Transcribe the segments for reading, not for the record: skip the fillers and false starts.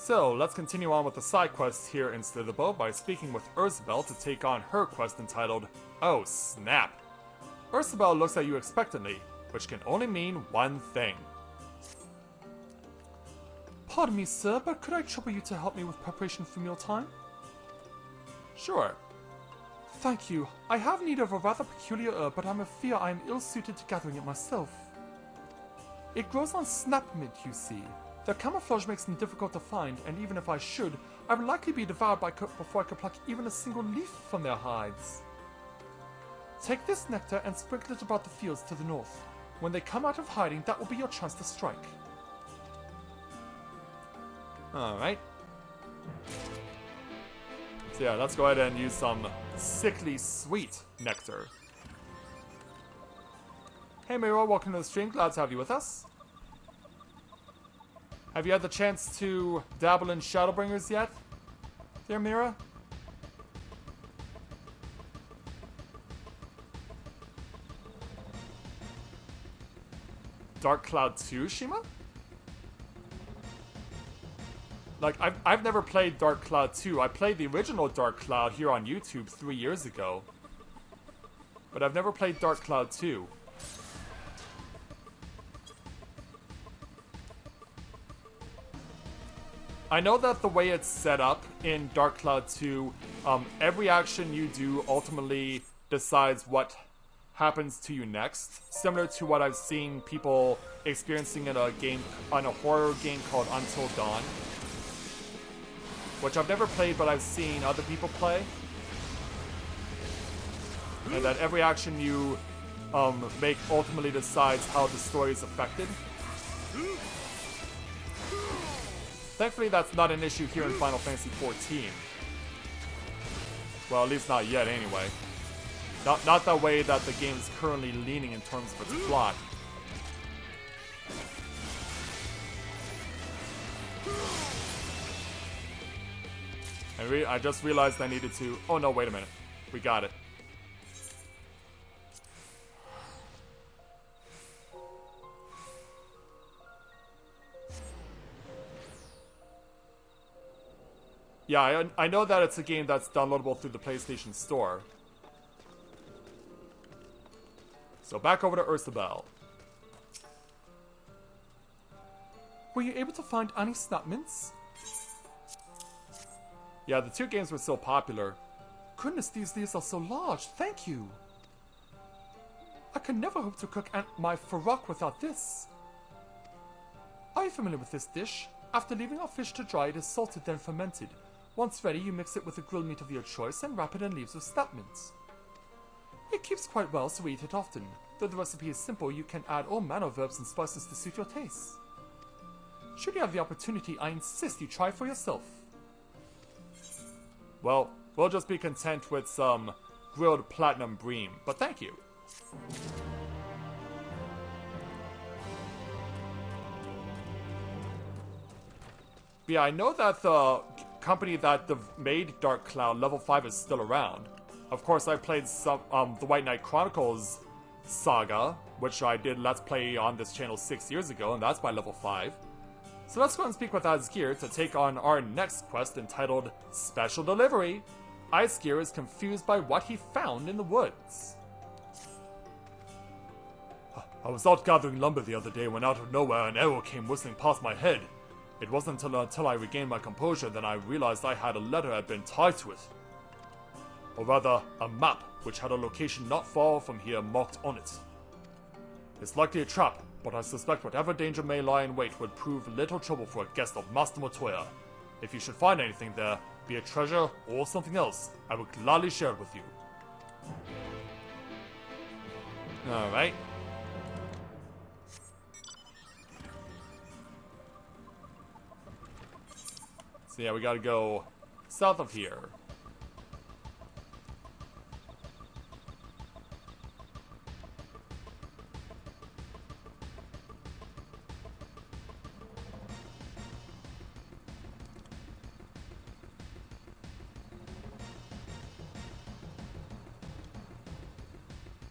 So, let's continue on with the side quests here in Slitherbough by speaking with Ursabel to take on her quest entitled, Oh Snap! Ursabel looks at you expectantly, which can only mean one thing. Pardon me, sir, but could I trouble you to help me with preparation for mealtime? Sure. Thank you. I have need of a rather peculiar herb, but I'm afraid I am ill-suited to gathering it myself. It grows on snapmint, you see. Their camouflage makes them difficult to find, and even if I should, I would likely be devoured before I could pluck even a single leaf from their hides. Take this nectar and sprinkle it about the fields to the north. When they come out of hiding, that will be your chance to strike. Alright. So yeah, let's go ahead and use some sickly sweet nectar. Hey Mira, welcome to the stream. Glad to have you with us. Have you had the chance to dabble in Shadowbringers yet, dear Mira? Dark Cloud 2, Shima? Like, I've never played Dark Cloud 2. I played the original Dark Cloud here on YouTube 3 years ago. But I've never played Dark Cloud 2. I know that the way it's set up in Dark Cloud 2, every action you do ultimately decides what happens to you next. Similar to what I've seen people experiencing in a game, on a horror game called Until Dawn. Which I've never played, but I've seen other people play. And that every action you make ultimately decides how the story is affected. Thankfully, that's not an issue here in Final Fantasy XIV. Well, at least not yet, anyway. Not the way that the game is currently leaning in terms of its plot. I just realized I needed to... Oh no, wait a minute. We got it. Yeah, I know that it's a game that's downloadable through the PlayStation Store. So back over to Ursabel. Were you able to find any snapmints? Yeah, the two games were so popular. Goodness, these leaves are so large. Thank you. I could never hope to cook my farrock without this. Are you familiar with this dish? After leaving our fish to dry, it is salted then fermented. Once ready, you mix it with the grilled meat of your choice and wrap it in leaves of snapmint. It keeps quite well, so we eat it often. Though the recipe is simple, you can add all manner of herbs and spices to suit your taste. Should you have the opportunity, I insist you try for yourself. Well, we'll just be content with some grilled platinum bream, but thank you. But yeah, I know that the company that made Dark Cloud, Level 5, is still around. Of course, I played some the White Knight Chronicles saga, which I did Let's Play on this channel 6 years ago, and that's by Level 5. So let's go and speak with Icgear to take on our next quest entitled Special Delivery. Icgear is confused by what he found in the woods. I was out gathering lumber the other day when out of nowhere an arrow came whistling past my head. It wasn't until I regained my composure that I realized I had a letter had been tied to it. Or rather, a map which had a location not far from here marked on it. It's likely a trap, but I suspect whatever danger may lie in wait would prove little trouble for a guest of Master Montoya. If you should find anything there, be it treasure or something else, I will gladly share it with you. Alright. So yeah, we gotta go south of here.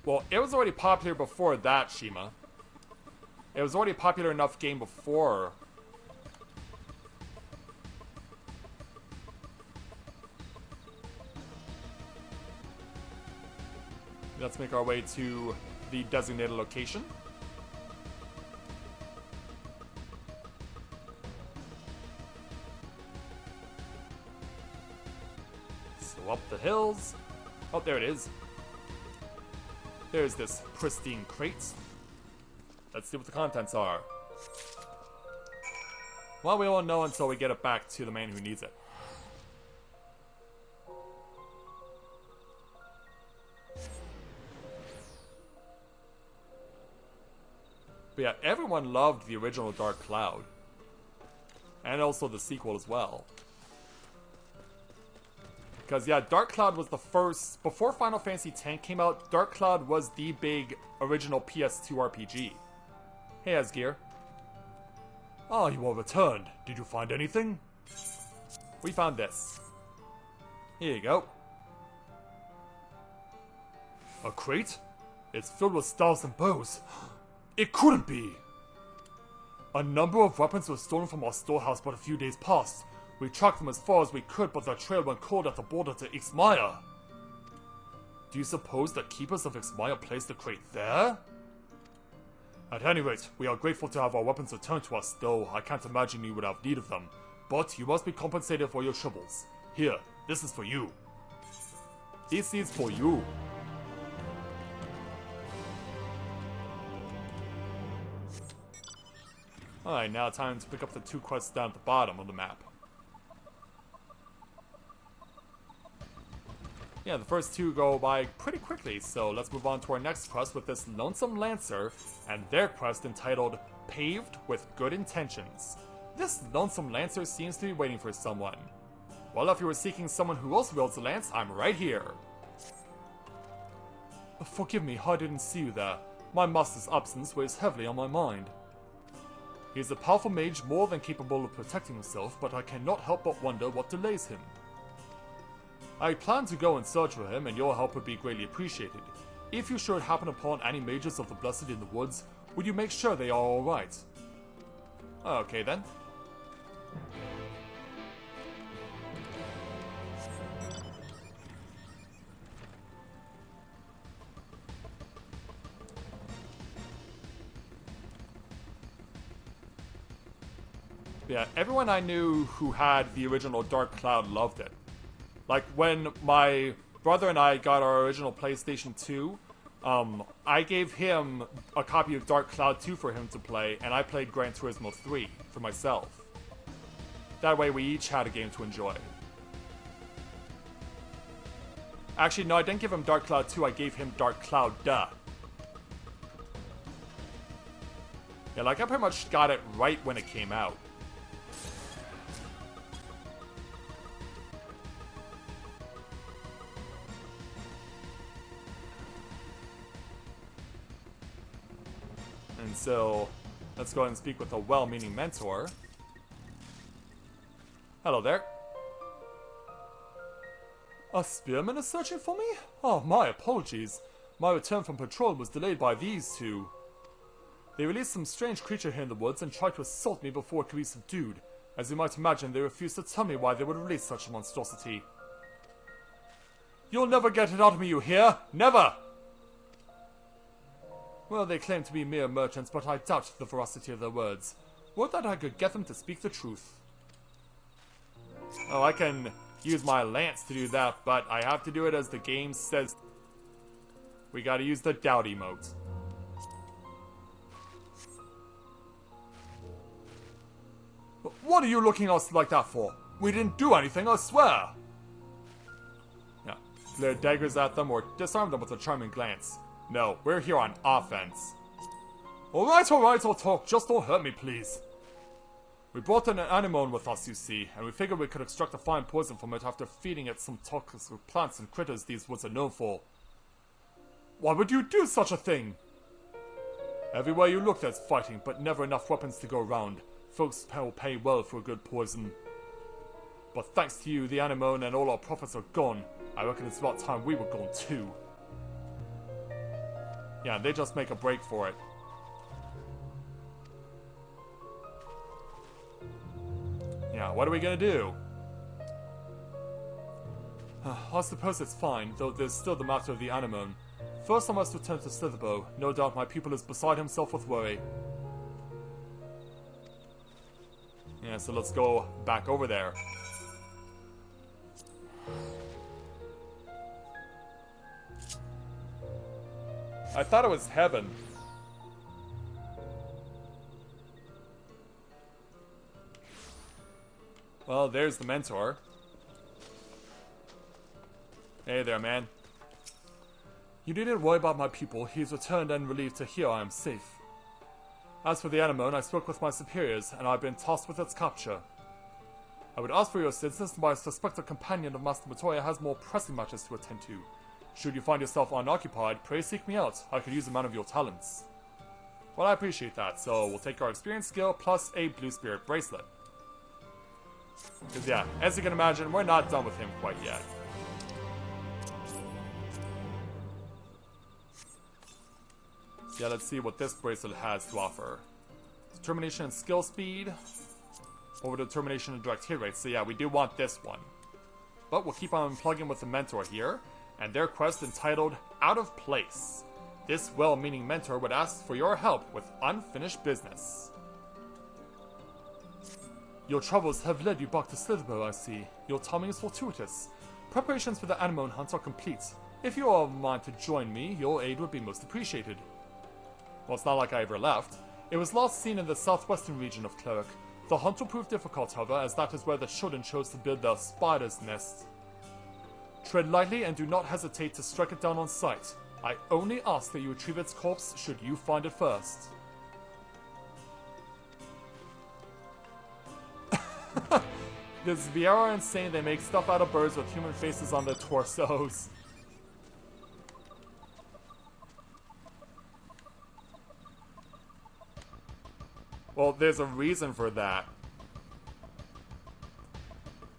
Well, it was already popular before that, Shima. It was already a popular enough game before Let's make our way to the designated location. So up the hills. Oh, there it is. There's this pristine crate. Let's see what the contents are. Well, we won't know until we get it back to the man who needs it. But yeah, everyone loved the original Dark Cloud. And also the sequel as well. Because yeah, Dark Cloud was the first... Before Final Fantasy X came out, Dark Cloud was the big original PS2 RPG. Hey, Asgear. Ah, you all returned. Did you find anything? We found this. Here you go. A crate? It's filled with staves and bows. It couldn't be! A number of weapons were stolen from our storehouse but a few days past. We tracked them as far as we could, but their trail went cold at the border to Ixmaya. Do you suppose the keepers of Ixmaya placed the crate there? At any rate, we are grateful to have our weapons returned to us, though I can't imagine you would have need of them. But you must be compensated for your troubles. Here, this is for you. This is for you. Alright, now time to pick up the 2 quests down at the bottom of the map. Yeah, the first 2 go by pretty quickly, so let's move on to our next quest with this Lonesome Lancer and their quest entitled Paved with Good Intentions. This Lonesome Lancer seems to be waiting for someone. Well, if you were seeking someone who also wields a lance, I'm right here. Forgive me, I didn't see you there. My master's absence weighs heavily on my mind. He is a powerful mage more than capable of protecting himself, but I cannot help but wonder what delays him. I plan to go and search for him, and your help would be greatly appreciated. If you should happen upon any mages of the Blessed in the woods, would you make sure they are alright? Okay then. Yeah, everyone I knew who had the original Dark Cloud loved it. Like, when my brother and I got our original PlayStation 2, I gave him a copy of Dark Cloud 2 for him to play, and I played Gran Turismo 3 for myself. That way we each had a game to enjoy. Actually, no, I didn't give him Dark Cloud 2, I gave him Dark Cloud Duh. Yeah, like, I pretty much got it right when it came out. And so, let's go ahead and speak with a well-meaning mentor. Hello there. A spearman is searching for me? Oh, my apologies. My return from patrol was delayed by these 2. They released some strange creature here in the woods and tried to assault me before it could be subdued. As you might imagine, they refused to tell me why they would release such a monstrosity. You'll never get it out of me, you hear? Never! Well, they claim to be mere merchants, but I doubt the veracity of their words. Would that I could get them to speak the truth. Oh, I can use my lance to do that, but I have to do it as the game says. We gotta use the doubt emote. What are you looking at us like that for? We didn't do anything, I swear! Yeah, glare daggers at them or disarm them with a charming glance. No, we're here on offense. Alright, I'll talk. Just don't hurt me, please. We brought an anemone with us, you see, and we figured we could extract a fine poison from it after feeding it some toxic plants and critters these woods are known for. Why would you do such a thing? Everywhere you look there's fighting, but never enough weapons to go around. Folks will pay well for a good poison. But thanks to you, the anemone and all our profits are gone. I reckon it's about time we were gone too. Yeah, they just make a break for it. Yeah, what are we gonna do? I suppose it's fine, though there's still the matter of the anemone. First I must return to Slitherbough. No doubt my pupil is beside himself with worry. Yeah, so let's go back over there. I thought it was heaven. Well, there's the mentor. Hey there, man. You needn't worry about my pupil. He's returned and relieved to hear I am safe. As for the anemone, I spoke with my superiors, and I've been tasked with its capture. I would ask for your assistance, but I suspect a companion of Master Matoya has more pressing matters to attend to. Should you find yourself unoccupied, pray seek me out. I could use a man of your talents. Well, I appreciate that, so we'll take our experience skill plus a blue spirit bracelet. Because yeah, as you can imagine, we're not done with him quite yet. So yeah, let's see what this bracelet has to offer. Determination and skill speed. Over determination and direct hit rate. So yeah, we do want this one. But we'll keep on plugging with the mentor here. And their quest entitled Out of Place. This well-meaning mentor would ask for your help with unfinished business. Your troubles have led you back to Slitherbough, I see. Your timing is fortuitous. Preparations for the anemone hunt are complete. If you are of a mind to join me, your aid would be most appreciated. Well, it's not like I ever left. It was last seen in the southwestern region of Cleric. The hunt will prove difficult, however, as that is where the Shodan chose to build their spider's nest. Tread lightly and do not hesitate to strike it down on sight. I only ask that you retrieve its corpse should you find it first. The Zviera are insane. They make stuff out of birds with human faces on their torsos. Well, there's a reason for that.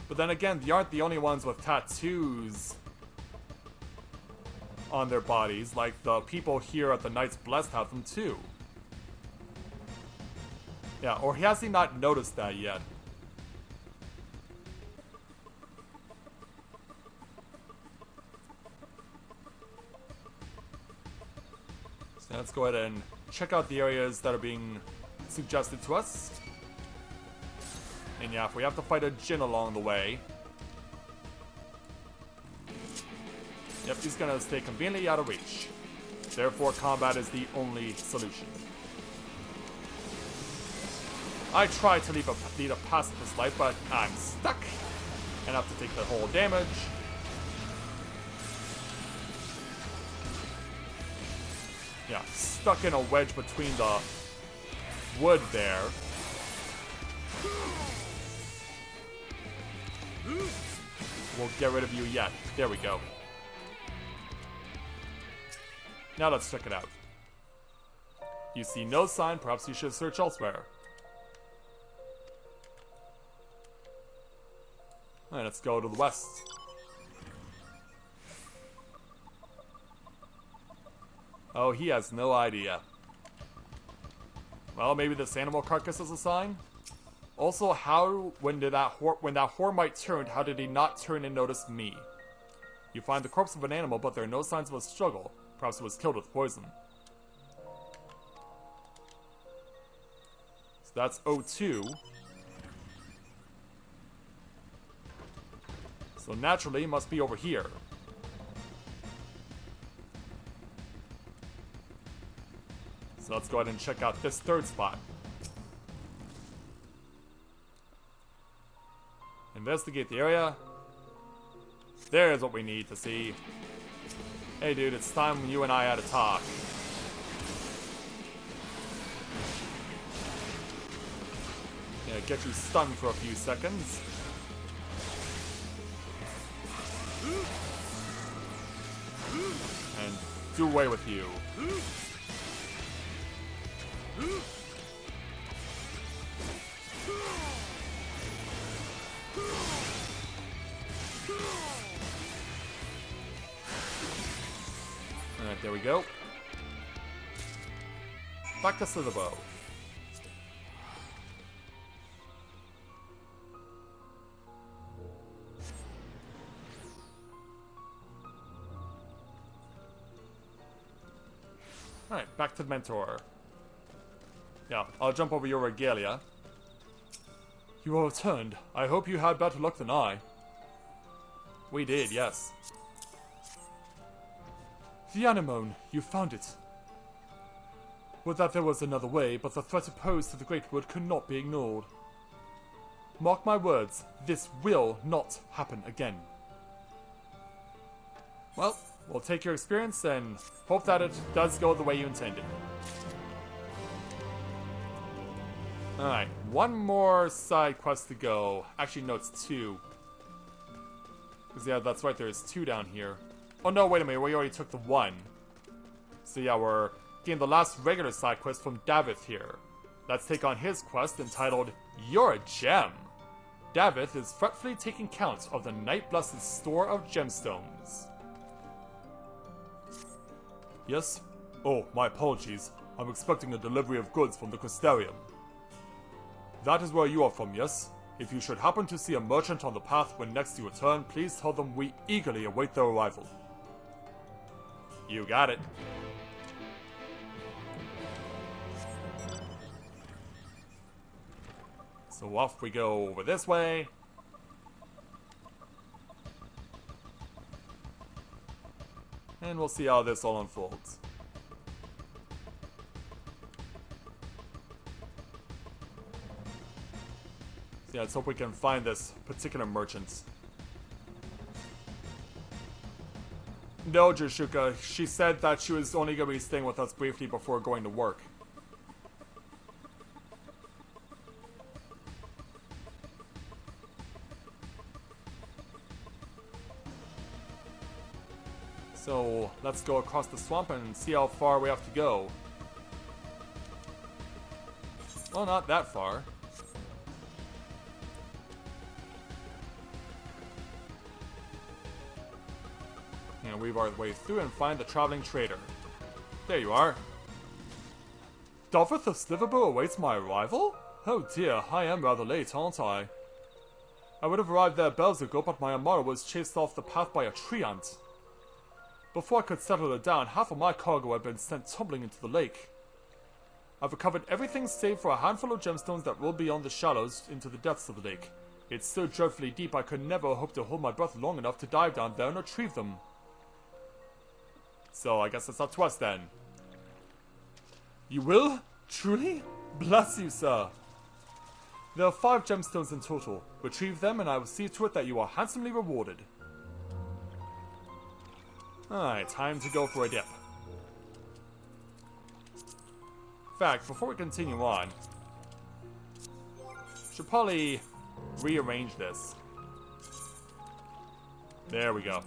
But then again, they aren't the only ones with tattoos on their bodies. Like, the people here at the Knights Blessed have them too. Yeah, or has he not noticed that yet? So let's go ahead and check out the areas that are being suggested to us. And yeah, if we have to fight a Jinn along the way. Yep, he's gonna stay conveniently out of reach. Therefore, combat is the only solution. I try to lead a pacifist life, but I'm stuck. And have to take the whole damage. Yeah, stuck in a wedge between the wood there. We'll get rid of you yet. There we go. Now let's check it out. You see no sign, perhaps you should search elsewhere. Alright, let's go to the west. Oh, he has no idea. Well, maybe this animal carcass is a sign? Also, when that Hormite turned, how did he not turn and notice me? You find the corpse of an animal, but there are no signs of a struggle. Perhaps it was killed with poison. So that's O2. So naturally, it must be over here. So let's go ahead and check out this third spot. Investigate the area. There's what we need to see. Hey dude, it's time you and I had a talk. Yeah, get you stunned for a few seconds. And do away with you. Alright, there we go. Back to Slitherbough. Alright, back to the mentor. Yeah, I'll jump over your regalia. You are returned. I hope you had better luck than I. We did, yes. The anemone, you found it. Would that there was another way, but the threat it posed to the Great Wood could not be ignored. Mark my words, this will not happen again. Well, we'll take your experience and hope that it does go the way you intended. Alright, one more side quest to go. Actually, no, it's two. Because, yeah, that's right, there's two down here. Oh, no, wait a minute, we already took the one. So, yeah, we're getting the last regular side quest from Davith here. Let's take on his quest entitled, You're a Gem. Davith is fretfully taking count of the Night Blessed store of gemstones. Yes? Oh, my apologies. I'm expecting a delivery of goods from the Crystarium. That is where you are from, yes? If you should happen to see a merchant on the path when next you return, please tell them we eagerly await their arrival. You got it. So off we go over this way. And we'll see how this all unfolds. So yeah, let's hope we can find this particular merchant. No, Jushuka, she said that she was only going to be staying with us briefly before going to work. So, let's go across the swamp and see how far we have to go. Well, not that far. And weave our way through and find the traveling trader. There you are. Davith of Slitherbough awaits my arrival? Oh dear, I am rather late, aren't I? I would have arrived there bells ago, but my Amara was chased off the path by a tree ant. Before I could settle her down, half of my cargo had been sent tumbling into the lake. I've recovered everything save for a handful of gemstones that roll beyond the shallows into the depths of the lake. It's so dreadfully deep I could never hope to hold my breath long enough to dive down there and retrieve them. So I guess it's up to us then. You will? Truly? Bless you, sir. There are 5 gemstones in total. Retrieve them and I will see to it that you are handsomely rewarded. Alright, time to go for a dip. In fact, before we continue on, should probably rearrange this. There we go.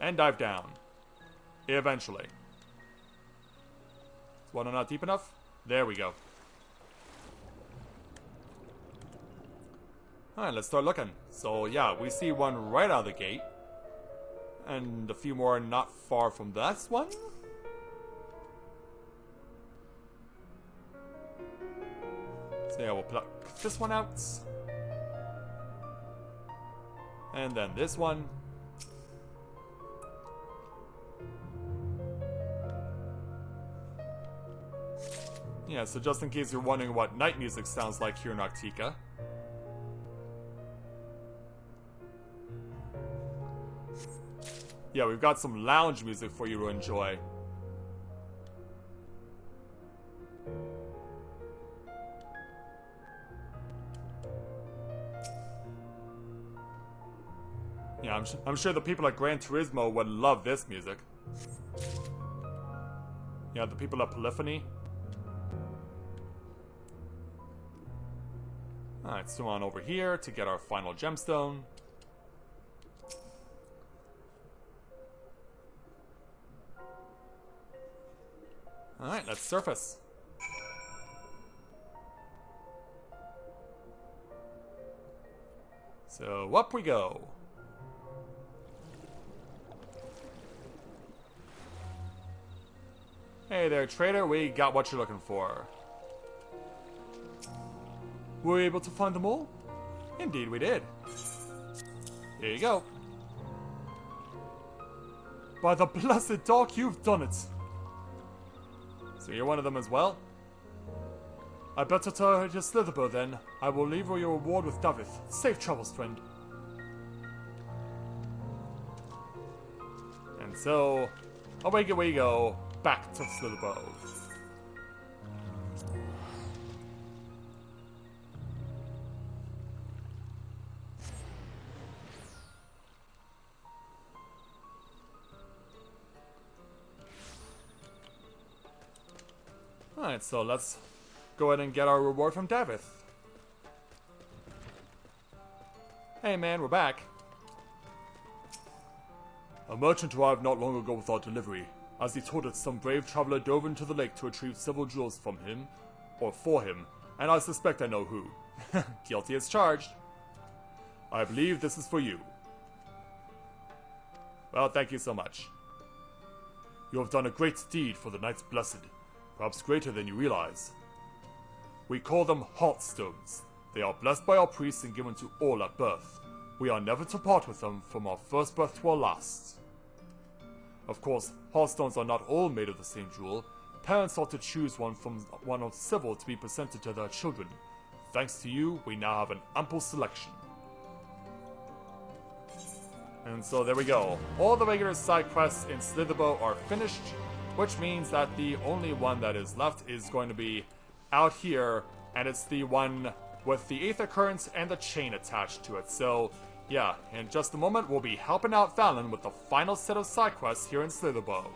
And dive down. Eventually. Is water not deep enough? There we go. Alright, let's start looking. So yeah, we see one right out of the gate. And a few more not far from this one. So yeah, we'll pluck this one out. And then this one. Yeah, so just in case you're wondering what night music sounds like here in Arctica. Yeah, we've got some lounge music for you to enjoy. Yeah, I'm sure the people at Gran Turismo would love this music. Yeah, the people at Polyphony. Alright, so on over here to get our final gemstone. Alright, let's surface. So, up we go. Hey there, trader, we got what you're looking for. Were we able to find them all? Indeed we did. Here you go. By the blessed dark, you've done it. So you're one of them as well? I better turn to Slitherbough then. I will leave your reward with Davith. Safe travels, friend. And so, away we go, back to Slitherbough. Alright, so let's go ahead and get our reward from Davith. Hey man, we're back. A merchant arrived not long ago with our delivery. As he told it, some brave traveler dove into the lake to retrieve several jewels from him, or for him, and I suspect I know who. Guilty as charged. I believe this is for you. Well, thank you so much. You have done a great deed for the Knights Blessed, perhaps greater than you realize. We call them Heartstones. They are blessed by our priests and given to all at birth. We are never to part with them from our first birth to our last. Of course, Heartstones are not all made of the same jewel. Parents ought to choose one from one of several to be presented to their children. Thanks to you, we now have an ample selection. And so there we go. All the regular side quests in Slitherbough are finished, which means that the only one that is left is going to be out here, and it's the one with the Aether Current and the chain attached to it. So, yeah, in just a moment we'll be helping out Fallon with the final set of side quests here in Slitherbough.